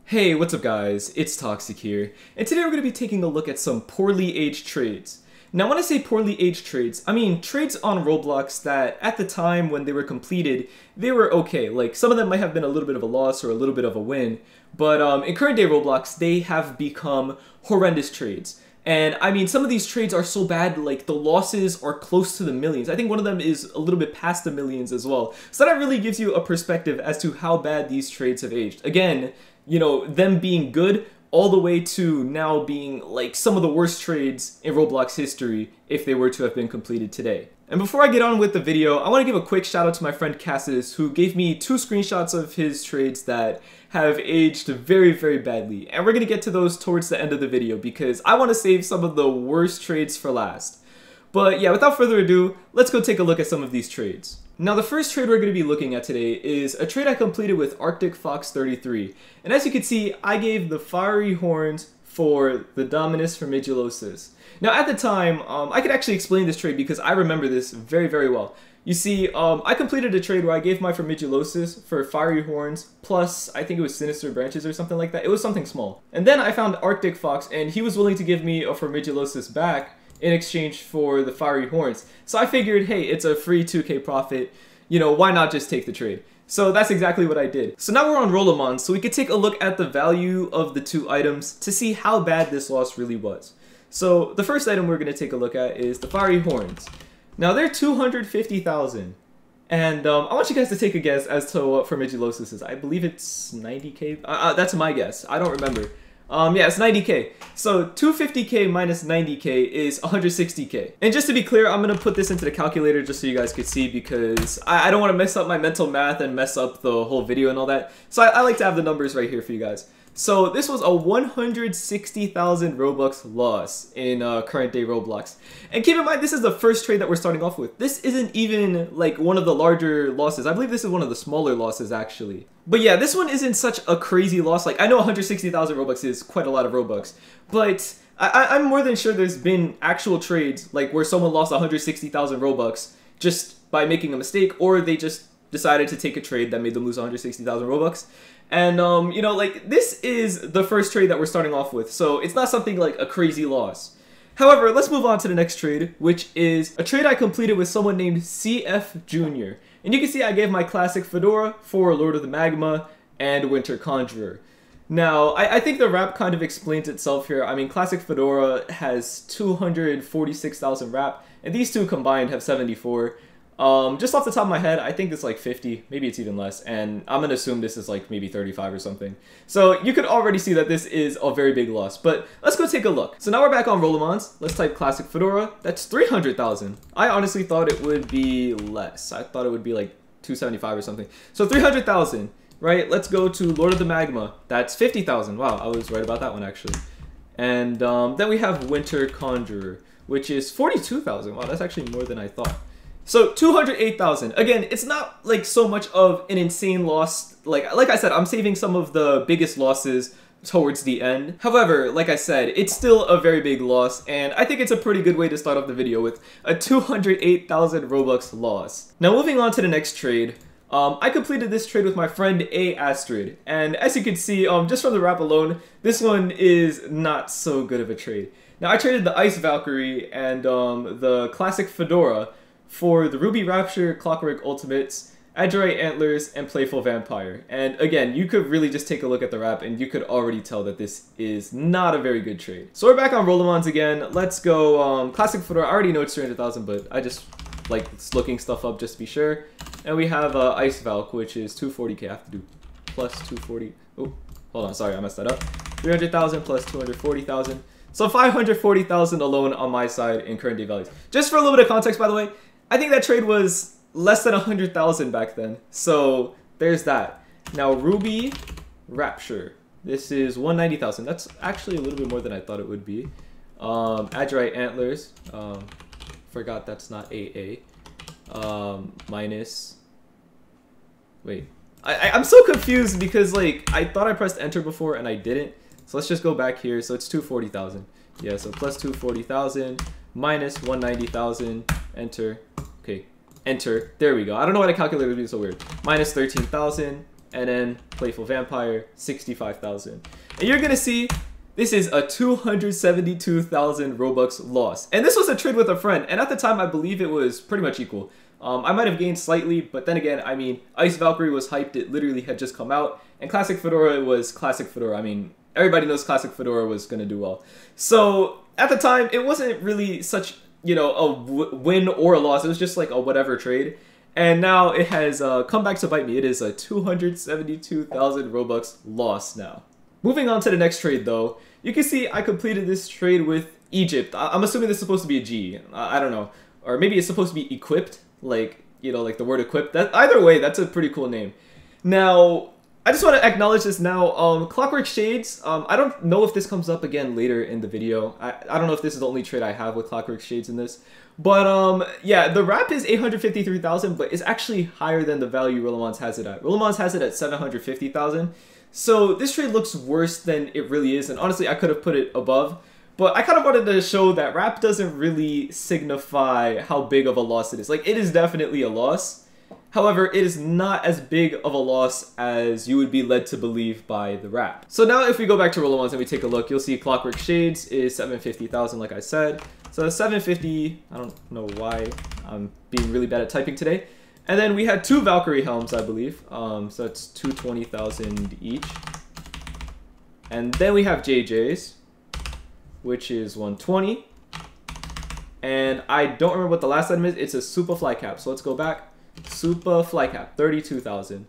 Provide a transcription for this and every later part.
Hey, what's up guys? It's Toxic here, and today we're going to be taking a look at some poorly aged trades. Now when I say poorly aged trades, I mean trades on Roblox that at the time when they were completed, they were okay. Like some of them might have been a little bit of a loss or a little bit of a win, but in current day Roblox, they have become horrendous trades. And I mean, some of these trades are so bad, like the losses are close to the millions. I think one of them is a little bit past the millions as well. So that really gives you a perspective as to how bad these trades have aged. Again, you know, them being good all the way to now being like some of the worst trades in Roblox history if they were to have been completed today. And before I get on with the video, I want to give a quick shout out to my friend Cassis, who gave me 2 screenshots of his trades that have aged very, very badly. And we're going to get to those towards the end of the video because I want to save some of the worst trades for last. But yeah, without further ado, let's go take a look at some of these trades. Now the first trade we're going to be looking at today is a trade I completed with Arctic Fox 33. And as you can see, I gave the Fiery Horns for the Dominus Formiculosus. Now at the time, I could actually explain this trade because I remember this very, very well. You see, I completed a trade where I gave my Formiculosus for Fiery Horns, plus I think it was Sinister Branches or something like that. It was something small. And then I found Arctic Fox and he was willing to give me a Formiculosus back in exchange for the Fiery Horns. So I figured, hey, it's a free 2k profit, you know, why not just take the trade? So that's exactly what I did. So now we're on ROBLOX, so we could take a look at the value of the 2 items to see how bad this loss really was. So the first item we're going to take a look at is the Fiery Horns. Now they're 250,000. And I want you guys to take a guess as to what Formiculosus is. I believe it's 90k. That's my guess. I don't remember. Yeah, it's 90k. So 250k minus 90k is 160k. And just to be clear, I'm gonna put this into the calculator just so you guys could see because I don't want to mess up my mental math and mess up the whole video and all that. So I like to have the numbers right here for you guys. So this was a 160,000 Robux loss in current day Roblox. And keep in mind, this is the first trade that we're starting off with. This isn't even like one of the larger losses. I believe this is one of the smaller losses actually. But yeah, this one isn't such a crazy loss. Like I know 160,000 Robux is quite a lot of Robux, but I'm more than sure there's been actual trades like where someone lost 160,000 Robux just by making a mistake, or they just decided to take a trade that made them lose 160,000 Robux. And, you know, like, this is the first trade that we're starting off with, so it's not something like a crazy loss. However, let's move on to the next trade, which is a trade I completed with someone named CF Jr. And you can see I gave my classic Fedora for Lord of the Magma and Winter Conjurer. Now, I think the wrap kind of explains itself here. I mean, classic Fedora has 246,000 wrap, and these two combined have 74. Just off the top of my head, I think it's like 50, maybe it's even less, and I'm gonna assume this is like maybe 35 or something. So you could already see that this is a very big loss, but let's go take a look. So now we're back on ROBLOX. Let's type classic Fedora. That's 300,000. I honestly thought it would be less. I thought it would be like 275 or something. So 300,000, right? Let's go to Lord of the Magma. That's 50,000. Wow, I was right about that one actually. And then we have Winter Conjurer, which is 42,000. Wow, that's actually more than I thought. So 208,000. Again, it's not like so much of an insane loss. Like I said, I'm saving some of the biggest losses towards the end. However, like I said, it's still a very big loss, and I think it's a pretty good way to start off the video with a 208,000 Robux loss. Now moving on to the next trade. I completed this trade with my friend AyyAstrid, and as you can see, just from the wrap alone, this one is not so good of a trade. Now I traded the Ice Valkyrie and the classic Fedora for the Ruby Rapture, Clockwork Ultimates, Adroit Antlers, and Playful Vampire. And again, you could really just take a look at the wrap and you could already tell that this is not a very good trade. So we're back on ROBLOX again. Let's go classic Fedora. I already know it's 300,000, but I just like looking stuff up just to be sure. And we have Ice Valk, which is 240k. I have to do plus 240. Oh, hold on, sorry, I messed that up. 300,000 plus 240,000. So 540,000 alone on my side in current day values. Just for a little bit of context, by the way, I think that trade was less than 100,000 back then. So there's that. Now Ruby Rapture. This is 190,000. That's actually a little bit more than I thought it would be. Adroit Antlers. Forgot that's not AA. Minus. Wait. I'm so confused because like I thought I pressed enter before and I didn't. So let's just go back here. So it's 240,000. Yeah, so plus 240,000 minus 190,000. Enter. Okay, enter. There we go. I don't know why the calculator is being so weird. Minus 13,000 And then Playful Vampire, 65,000. And you're gonna see this is a 272,000 Robux loss. And this was a trade with a friend, and at the time I believe it was pretty much equal. I might have gained slightly, but then again, I mean, Ice Valkyrie was hyped, it literally had just come out, and Classic Fedora was Classic Fedora. I mean, everybody knows Classic Fedora was gonna do well. So, at the time, it wasn't really such, you know, a win or a loss, it was just like a whatever trade. And now it has come back to bite me. It is a 272,000 Robux loss now. Moving on to the next trade though, you can see I completed this trade with Egypt. I'm assuming this is supposed to be a G. I don't know. Or maybe it's supposed to be equipped, like, you know, like the word equipped. Either way, that's a pretty cool name. Now, I just want to acknowledge this now. Clockwork Shades, I don't know if this comes up again later in the video. I don't know if this is the only trade I have with Clockwork Shades in this. But, yeah, the wrap is 853,000, but it's actually higher than the value Rollemons has it at. Rollemons has it at 750,000. So this trade looks worse than it really is, and honestly I could have put it above, but I kind of wanted to show that wrap doesn't really signify how big of a loss it is. Like, it is definitely a loss, however it is not as big of a loss as you would be led to believe by the wrap. So now if we go back to Rollemons and we take a look, you'll see Clockwork Shades is 750,000 like I said. So 750, I don't know why I'm being really bad at typing today. And then we had 2 Valkyrie helms, I believe. So that's 220,000 each. And then we have JJ's, which is 120. And I don't remember what the last item is. It's a Super Fly Cap. So let's go back. Super Fly Cap, 32,000.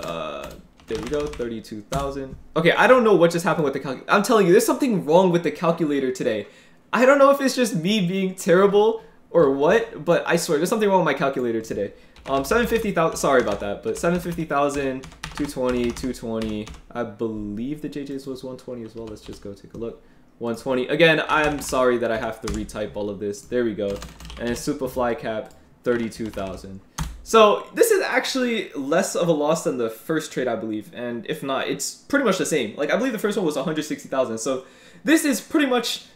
There we go, 32,000. Okay, I don't know what just happened with the calculator. I'm telling you, there's something wrong with the calculator today. I don't know if it's just me being terrible or what, but I swear there's something wrong with my calculator today. 750,000, sorry about that, but 750,000, 220, 220. I believe the JJ's was 120 as well. Let's just go take a look. 120. Again, I'm sorry that I have to retype all of this. There we go. And Super Fly Cap, 32,000. So this is actually less of a loss than the first trade, I believe. And if not, it's pretty much the same. Like, I believe the first one was 160,000. So this is pretty much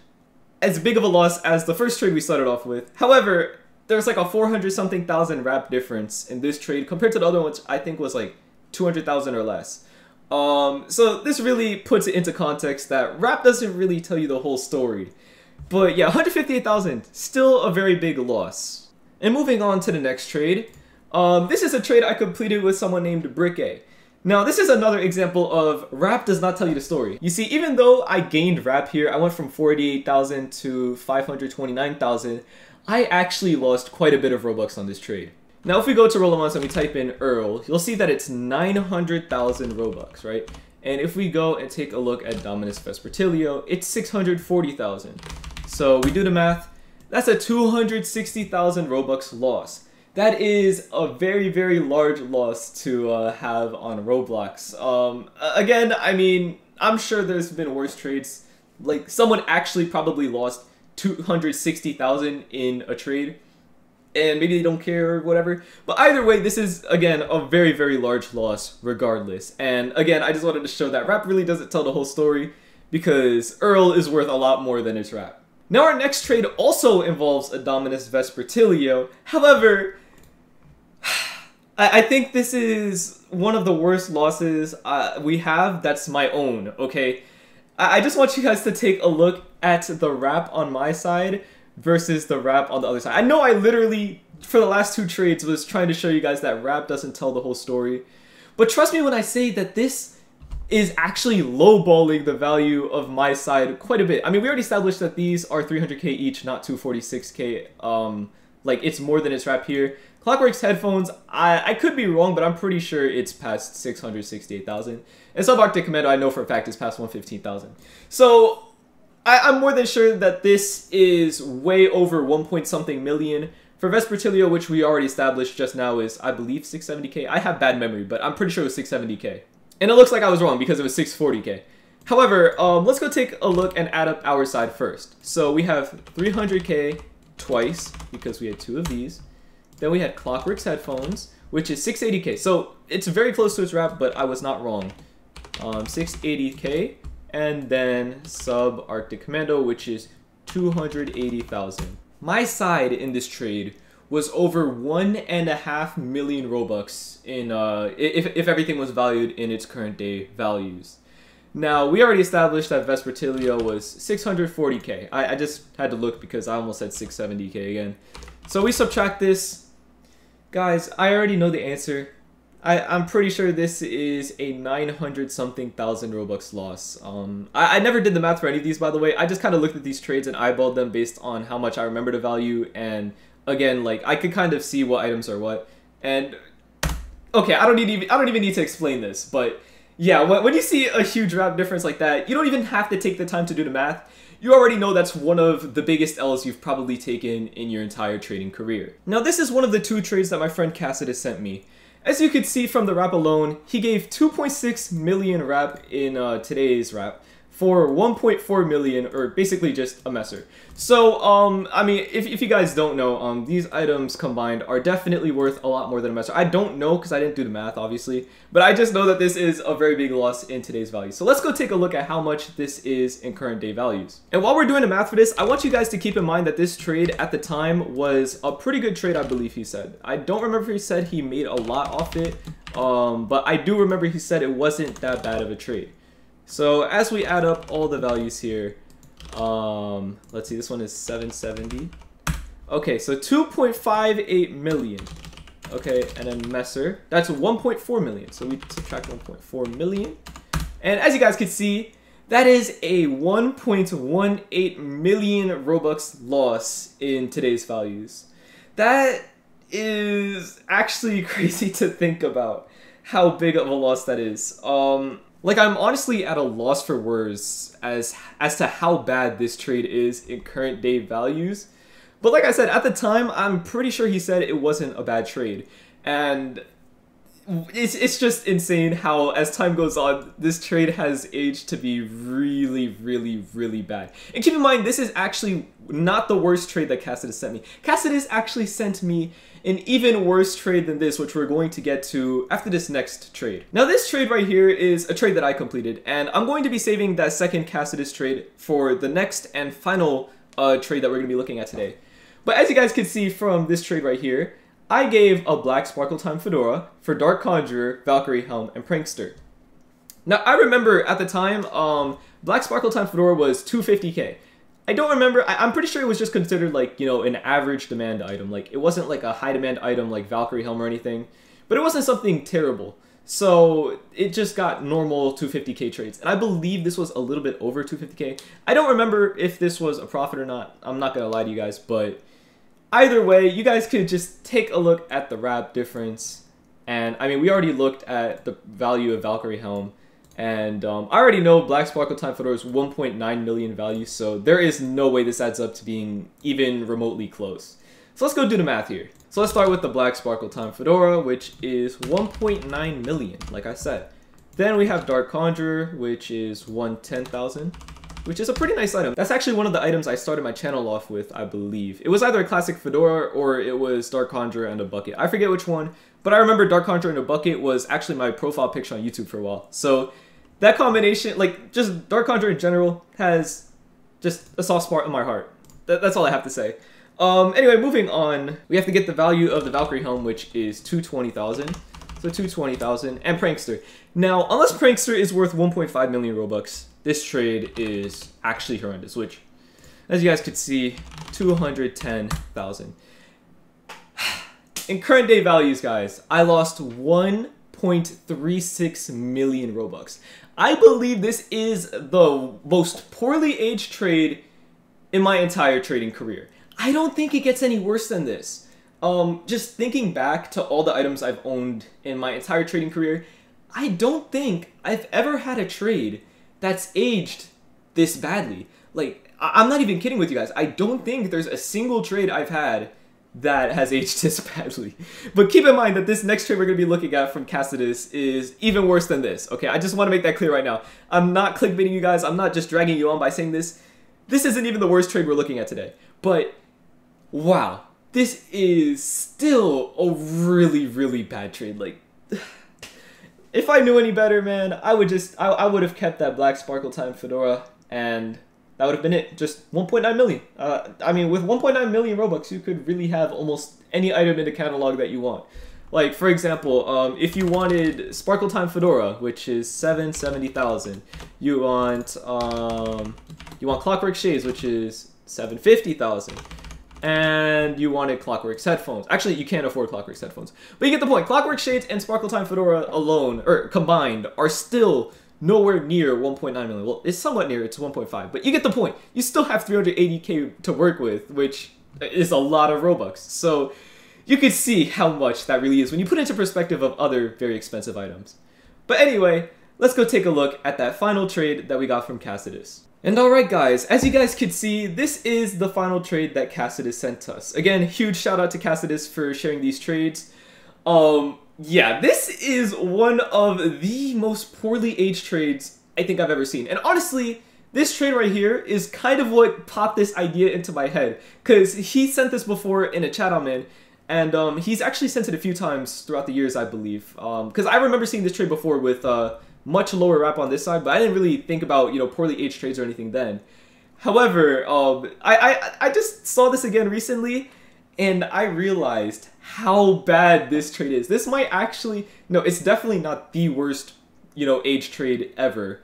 as big of a loss as the first trade we started off with. However, there's like a 400-something thousand wrap difference in this trade compared to the other one, which I think was like 200,000 or less. So this really puts it into context that wrap doesn't really tell you the whole story. But yeah, 158,000, still a very big loss. And moving on to the next trade, this is a trade I completed with someone named Brickay. Now, this is another example of wrap does not tell you the story. You see, even though I gained wrap here, I went from 48,000 to 529,000, I actually lost quite a bit of Robux on this trade. Now, if we go to Rollemons and we type in Earl, you'll see that it's 900,000 Robux, right? And if we go and take a look at Dominus Vespertilio, it's 640,000. So we do the math, that's a 260,000 Robux loss. That is a very, very large loss to have on Roblox. Again, I mean, I'm sure there's been worse trades. Like, someone actually probably lost 260,000 in a trade, and maybe they don't care or whatever. But either way, this is, again, a very, very large loss regardless. And again, I just wanted to show that wrap really doesn't tell the whole story, because Earl is worth a lot more than its wrap. Now, our next trade also involves a Dominus Vespertilio. However, I think this is one of the worst losses we have that's my own, okay? I just want you guys to take a look at the wrap on my side versus the wrap on the other side. I know I literally, for the last 2 trades, was trying to show you guys that wrap doesn't tell the whole story. But trust me when I say that this is actually lowballing the value of my side quite a bit. I mean, we already established that these are 300k each, not 246k. Like, it's more than its wrap here. Clockwork's headphones, I could be wrong, but I'm pretty sure it's past 668,000. And Subarctic Commando, I know for a fact, is past 115,000. So, I'm more than sure that this is way over 1 point something million. For Vespertilio, which we already established just now, is, I believe, 670k. I have bad memory, but I'm pretty sure it was 670k. And it looks like I was wrong because it was 640k. However, let's go take a look and add up our side first. So we have 300k twice, because we had 2 of these. Then we had Clockwork's headphones, which is 680k. So it's very close to its wrap, but I was not wrong. 680k. And then Subarctic Commando, which is 280,000. My side in this trade was over 1.5 million Robux in if everything was valued in its current day values. Now, we already established that Vespertilio was 640k. I just had to look because I almost said 670k again. So we subtract this. Guys, I already know the answer. I'm pretty sure this is a 900 something thousand Robux loss. I never did the math for any of these, by the way. I just kind of looked at these trades and eyeballed them based on how much I remember the value. And again, like, I could kind of see what items are what. And okay, I don't even need to explain this, but yeah, when you see a huge rap difference like that, you don't even have to take the time to do the math. You already know that's one of the biggest L's you've probably taken in your entire trading career. Now, this is one of the 2 trades that my friend Cassidus sent me. As you can see from the wrap alone, he gave 2.6 million wrap in today's wrap for 1.4 million, or basically just a messer. So, I mean, if you guys don't know, these items combined are definitely worth a lot more than a messer. I don't know because I didn't do the math, obviously, but I just know that this is a very big loss in today's value. So let's go take a look at how much this is in current day values. And while we're doing the math for this, I want you guys to keep in mind that this trade at the time was a pretty good trade, I believe he said. I don't remember if he said he made a lot off it, but I do remember he said it wasn't that bad of a trade. So as we add up all the values here, let's see, this one is 770. Okay, so 2.58 million. Okay, and then messer, that's 1.4 million. So we subtract 1.4 million. And as you guys can see, that is a 1.18 million Robux loss in today's values. That is actually crazy to think about how big of a loss that is. Like, I'm honestly at a loss for words as to how bad this trade is in current day values. But like I said, at the time, I'm pretty sure he said it wasn't a bad trade. And it's just insane how, as time goes on, this trade has aged to be really, really, really bad. And keep in mind, this is actually not the worst trade that Cassidus sent me. Cassidus actually sent me an even worse trade than this, which we're going to get to after this next trade. Now, this trade right here is a trade that I completed, and I'm going to be saving that second Cassidus trade for the next and final trade that we're going to be looking at today. But as you guys can see from this trade right here, I gave a Black Sparkle Time Fedora for Dark Conjurer, Valkyrie Helm, and Prankster. Now, I remember at the time, Black Sparkle Time Fedora was 250k. I don't remember, I'm pretty sure it was just considered like, you know, an average demand item. Like, it wasn't like a high demand item like Valkyrie Helm or anything, but it wasn't something terrible. So it just got normal 250k trades. And I believe this was a little bit over 250k. I don't remember if this was a profit or not. I'm not going to lie to you guys, but either way, you guys could just take a look at the wrap difference. And I mean, we already looked at the value of Valkyrie Helm. And I already know Black Sparkle Time Fedora is 1.9 million value, so there is no way this adds up to being even remotely close. So let's go do the math here. So let's start with the Black Sparkle Time Fedora, which is 1.9 million, like I said. Then we have Dark Conjurer, which is 110,000, which is a pretty nice item. That's actually one of the items I started my channel off with, I believe. It was either a classic Fedora or it was Dark Conjurer and a bucket. I forget which one, but I remember Dark Conjurer and a bucket was actually my profile picture on YouTube for a while. So that combination, like, just Dark Conjurer in general, has just a soft spot in my heart. That's all I have to say. Anyway, moving on, we have to get the value of the Valkyrie Helm, which is 220,000. So 220,000, and Prankster. Now, unless Prankster is worth 1.5 million Robux, this trade is actually horrendous, which, as you guys could see, 210,000. In current day values, guys, I lost 1.36 million Robux. I believe this is the most poorly aged trade in my entire trading career. I don't think it gets any worse than this. Just thinking back to all the items I've owned in my entire trading career, I don't think I've ever had a trade that's aged this badly. Like, I'm not even kidding with you guys. I don't think there's a single trade I've had that has aged this badly. But keep in mind that this next trade we're going to be looking at from Cassidus is even worse than this. Okay, I just want to make that clear right now. I'm not clickbaiting you guys. I'm not just dragging you on by saying this. This isn't even the worst trade we're looking at today. But, wow. This is still a really, really bad trade. Like, if I knew any better, man, I would have kept that Black Sparkle Time Fedora, and that would have been it. Just 1.9 million. I mean, with 1.9 million Robux, you could really have almost any item in the catalog that you want. Like, for example, if you wanted Sparkle Time Fedora, which is 770,000, you want Clockwork Shades, which is 750,000, and you wanted Clockwork's headphones. Actually, you can't afford Clockwork's headphones, but you get the point. Clockwork Shades and Sparkle Time Fedora alone, or combined, are still nowhere near 1.9 million. Well, it's somewhat near, it's 1.5, but you get the point. You still have 380k to work with, which is a lot of Robux. So you could see how much that really is when you put it into perspective of other very expensive items. But anyway, let's go take a look at that final trade that we got from Cassidus. And alright guys, as you guys could see, this is the final trade that Cassidus sent us. Again, huge shout out to Cassidus for sharing these trades. Yeah, this is one of the most poorly aged trades I think I've ever seen. And honestly, this trade right here is kind of what popped this idea into my head. Because he sent this before in a chat I'm in, and he's actually sent it a few times throughout the years, I believe. Because I remember seeing this trade before with much lower wrap on this side, but I didn't really think about, you know, poorly aged trades or anything then. However, I just saw this again recently, and I realized how bad this trade is. This might actually, no, it's definitely not the worst, you know, aged trade ever,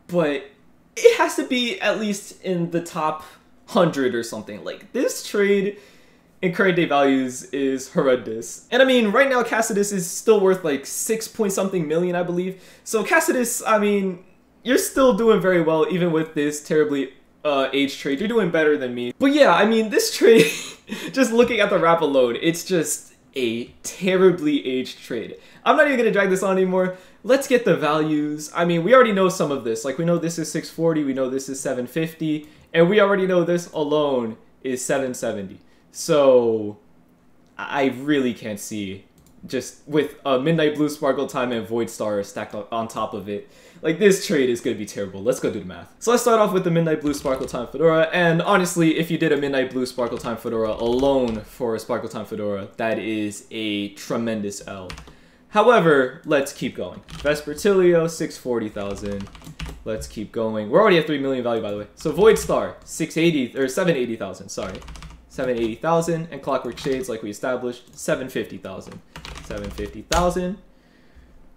but it has to be at least in the top 100 or something. Like, this trade in current day values is horrendous. And I mean, right now Cassidus is still worth like 6 point something million, I believe. So Cassidus, I mean, you're still doing very well even with this terribly aged trade. You're doing better than me. But yeah, I mean, this trade, just looking at the wrap alone, it's just a terribly aged trade. I'm not even gonna drag this on anymore. Let's get the values. I mean, we already know some of this. Like, we know this is 640, we know this is 750, and we already know this alone is 770. So I really can't see, just with Midnight Blue, Sparkle Time, and Void Star stacked on top of it. Like, this trade is going to be terrible. Let's go do the math. So let's start off with the Midnight Blue, Sparkle Time Fedora. And honestly, if you did a Midnight Blue, Sparkle Time Fedora alone for a Sparkle Time Fedora, that is a tremendous L. However, let's keep going. Vespertilio, 640,000. Let's keep going. We're already at 3 million value, by the way. So Void Star, 780,000, sorry. 780,000, and Clockwork Shades, like we established, 750,000. 750,000.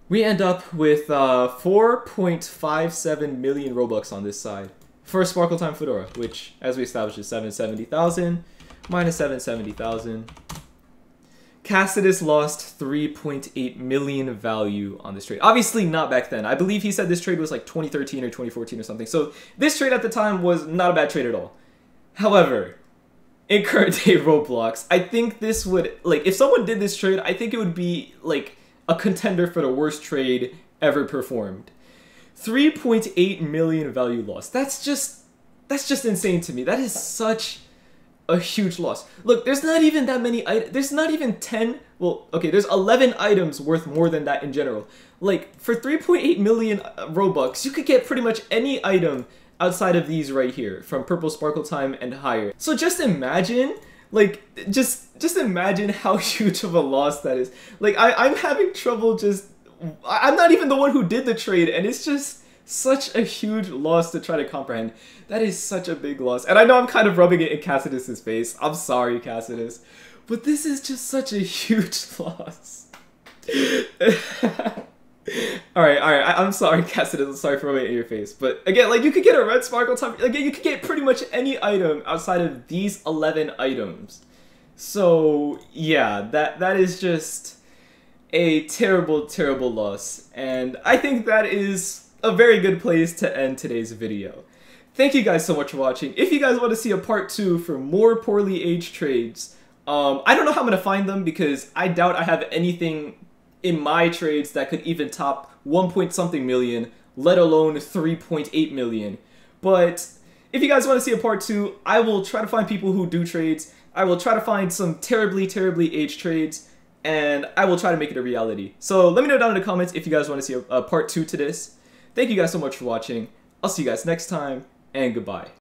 We end up with 4.57 million Robux on this side for Sparkle Time Fedora, which, as we established, is 770,000 minus 770,000. Cassidus lost 3.8 million value on this trade. Obviously not back then. I believe he said this trade was like 2013 or 2014 or something. So this trade at the time was not a bad trade at all. However, in current day Roblox, I think this would, like, if someone did this trade, I think it would be, like, a contender for the worst trade ever performed. 3.8 million value loss. That's just insane to me. That is such a huge loss. Look, there's not even that many items. There's not even 10, well, okay, there's 11 items worth more than that in general. Like, for 3.8 million Robux, you could get pretty much any item outside of these right here, from Purple Sparkle Time and higher. So just imagine, like, just imagine how huge of a loss that is. Like, I'm having trouble just, I'm not even the one who did the trade, and it's just such a huge loss to try to comprehend. That is such a big loss. And I know I'm kind of rubbing it in Cassidus' face. I'm sorry, Cassidus. But this is just such a huge loss. Alright, I'm sorry, Cassidus, I'm sorry for rubbing it in your face. But again, like, you could get a red Sparkle Time, again, you could get pretty much any item outside of these 11 items. So, yeah, that is just a terrible, terrible loss. And I think that is a very good place to end today's video. Thank you guys so much for watching. If you guys want to see a part 2 for more poorly aged trades, I don't know how I'm going to find them because I doubt I have anything in my trades that could even top 1 point something million, let alone 3.8 million. But if you guys want to see a part 2, I will try to find people who do trades. I will try to find some terribly, terribly aged trades, and I will try to make it a reality. So let me know down in the comments if you guys want to see a part 2 to this. Thank you guys so much for watching. I'll see you guys next time, and goodbye.